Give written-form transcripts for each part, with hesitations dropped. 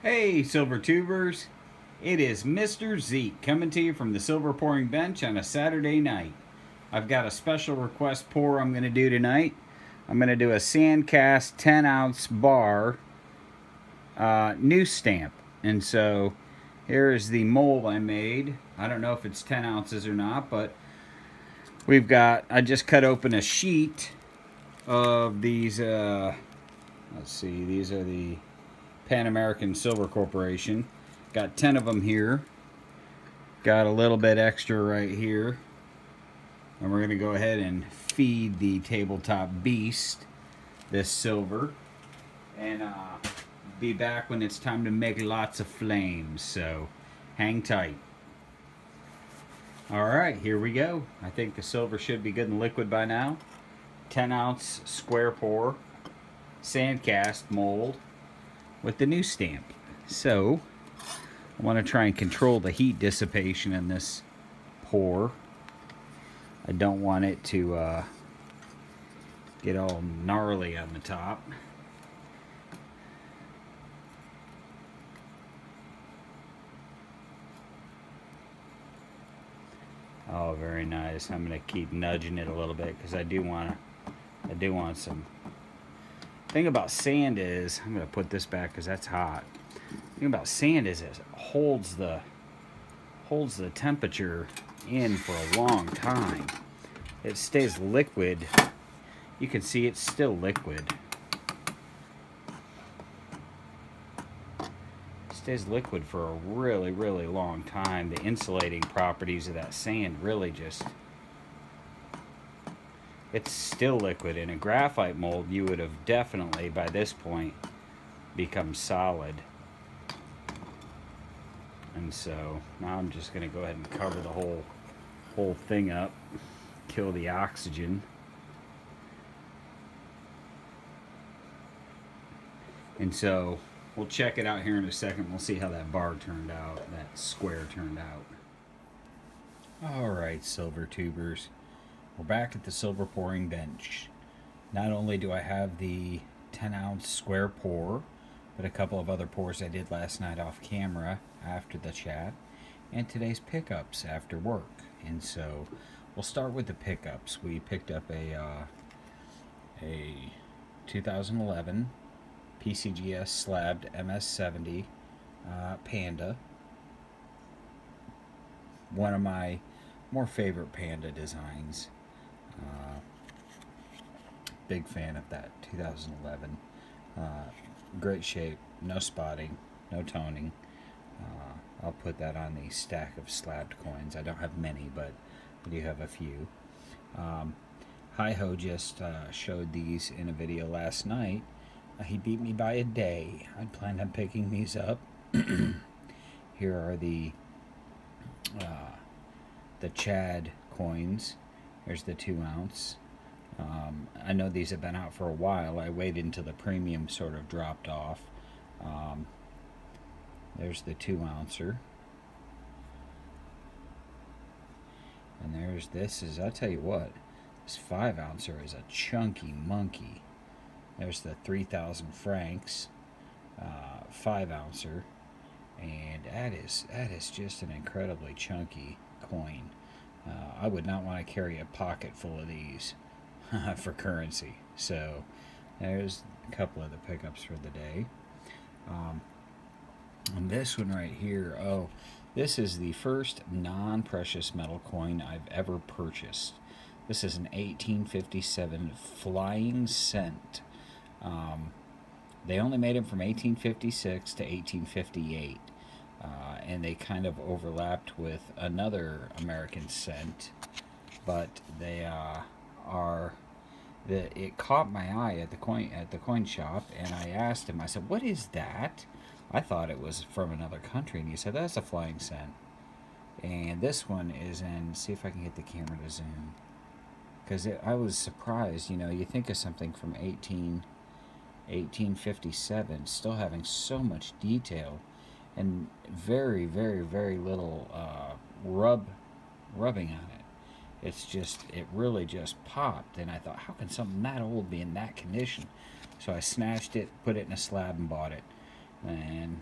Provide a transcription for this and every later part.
Hey, Silver Tubers. It is Mr. Zeke coming to you from the Silver Pouring Bench on a Saturday night. I've got a special request pour I'm going to do tonight. I'm going to do a Sandcast 10-ounce bar new stamp. And so here is the mold I made. I don't know if it's 10 ounces or not, but I just cut open a sheet of these, let's see, these are the Pan American Silver Corporation. Got 10 of them here. Got a little bit extra right here. And we're going to go ahead and feed the tabletop beast this silver. And be back when it's time to make lots of flames. So hang tight. Alright, here we go. I think the silver should be good and liquid by now. 10-ounce square pour Sandcast mold with the new stamp. So I want to try and control the heat dissipation in this pour. I don't want it to get all gnarly on the top. Oh, very nice. I'm going to keep nudging it a little bit because I do want some. Thing about sand is, I'm going to put this back because that's hot. The thing about sand is it holds the temperature in for a long time. It stays liquid. You can see it's still liquid. It stays liquid for a really, really long time. The insulating properties of that sand really just... It's still liquid. In a graphite mold, you would have definitely, by this point, become solid. And so, now I'm just going to go ahead and cover the whole thing up. Kill the oxygen. And so, we'll check it out here in a second. We'll see how that bar turned out, that square turned out. Alright, Silver Tubers. We're back at the Silver Pouring Bench. Not only do I have the 10-ounce square pour, but a couple of other pours I did last night off camera after the chat, and today's pickups after work. And so we'll start with the pickups. We picked up a 2011 PCGS slabbed MS70 Panda. One of my more favorite Panda designs. Big fan of that 2011. Great shape, no spotting, no toning. I'll put that on the stack of slabbed coins. I don't have many, but I do have a few. Hi-Ho just showed these in a video last night. He beat me by a day. I planned on picking these up. Here are the Chad coins. There's the 2-ounce. I know these have been out for a while. I waited until the premium sort of dropped off. There's the 2-ouncer. And there's I'll tell you what, this 5-ouncer is a chunky monkey. There's the 3,000 francs 5-ouncer. And that is just an incredibly chunky coin. I would not want to carry a pocket full of these for currency. So there's a couple of the pickups for the day. And this one right here, oh, this is the first non-precious metal coin I've ever purchased. This is an 1857 flying cent. They only made them from 1856 to 1858. And they kind of overlapped with another American cent, but they it caught my eye at the coin shop, and I asked him. I said, "What is that?" I thought it was from another country, and he said, "That's a flying cent." And this one is in. See if I can get the camera to zoom, because I was surprised. You know, you think of something from 1857 still having so much detail. And very, very, very little rubbing on it. It really just popped. And I thought, how can something that old be in that condition? So I snatched it, put it in a slab, and bought it. And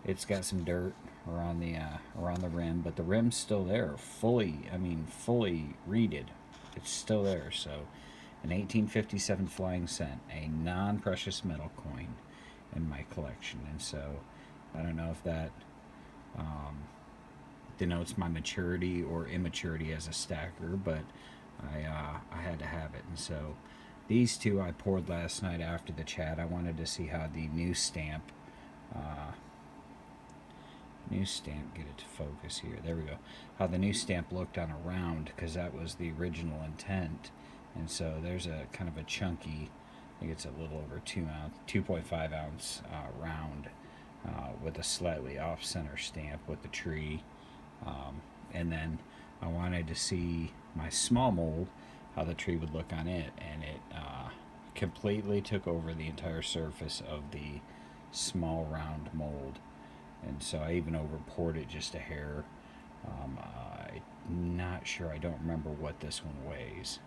It's got some dirt around the rim, but the rim's still there, fully reeded. It's still there. So, an 1857 flying cent, a non-precious metal coin in my collection, and so I don't know if that denotes my maturity or immaturity as a stacker, but I had to have it, and so these two I poured last night after the chat. I wanted to see how the new stamp. Get it to focus here. There we go. How the new stamp looked on a round, because that was the original intent. And so there's a kind of a chunky, I think it's a little over 2.5 ounce round with a slightly off center stamp with the tree. And then I wanted to see my small mold, how the tree would look on it, and it completely took over the entire surface of the small round mold. And so I even over poured it just a hair. I'm not sure, I don't remember what this one weighs,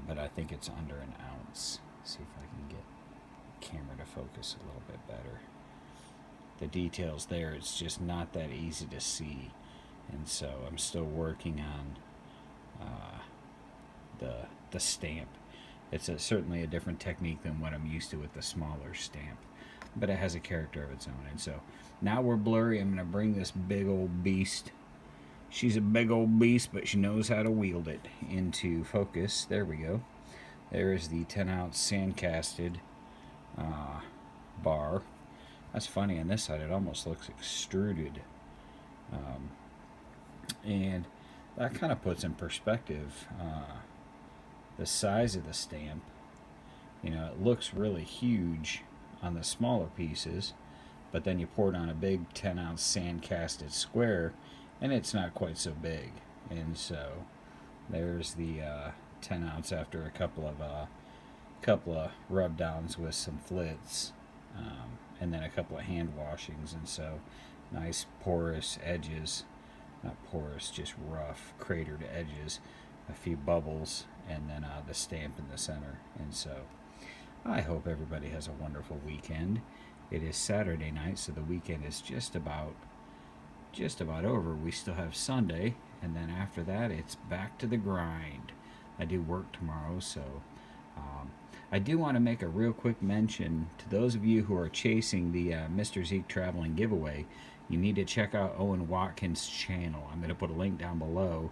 but I think it's under an ounce. Let's see if I can get the camera to focus a little bit better. The details there, it's just not that easy to see, and so I'm still working on the stamp. It's certainly a different technique than what I'm used to with the smaller stamp, but it has a character of its own. And so now we're blurry. I'm going to bring this big old beast, she's a big old beast, but she knows how to wield it, into focus. There we go. There is the 10 ounce sand casted bar. That's funny, on this side it almost looks extruded, and that kind of puts in perspective the size of the stamp. You know, it looks really huge on the smaller pieces, but then you pour it on a big 10 ounce sand casted square and it's not quite so big. And so there's the 10 ounce after a couple of rub downs with some flits, and then a couple of hand washings. And so nice porous edges, not porous, just rough cratered edges, a few bubbles, and then the stamp in the center. And so I hope everybody has a wonderful weekend. It is Saturday night, so the weekend is just about over. We still have Sunday, and then after that it's back to the grind. I do work tomorrow, so I do want to make a real quick mention to those of you who are chasing the Mr. Zeke Traveling giveaway. You need to check out Owen Watkins' channel. I'm going to put a link down below,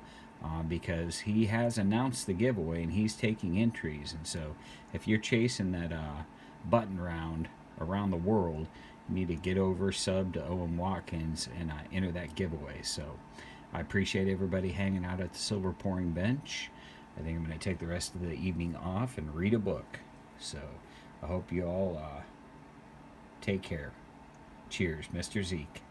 because he has announced the giveaway and he's taking entries. And so if you're chasing that button round around the world, you need to get over, sub to Owen Watkins, and enter that giveaway. So I appreciate everybody hanging out at the Silver Pouring Bench. I think I'm going to take the rest of the evening off and read a book. So I hope you all take care. Cheers, Mr. Zeke.